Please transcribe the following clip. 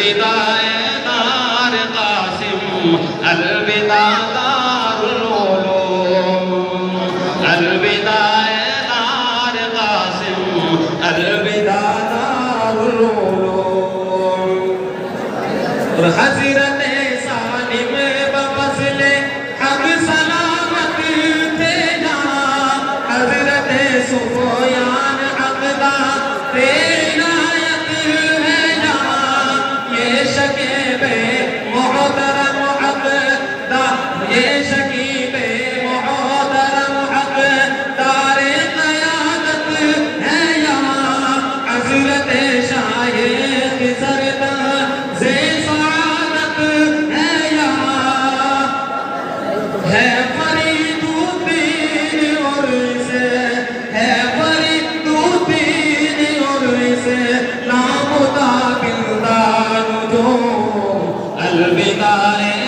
الوداع دار قاسم الوداع دار العلوم الوداع دار قاسم الوداع دار العلوم حضرت سالم بفضل حق سلامت تھے جہاں حضرت سفیان عقدہ عنایت ہے جہاں یہ شکیب محترم عقدہ یہ شکیب محترم عقدار قیادت ہے یہاں حضرت شاہ سردار سے سعادت ہے یہاں ہے فرید الدین اور اسے ہے فرید الدین اور اسے نام دا بلدان جو الوداع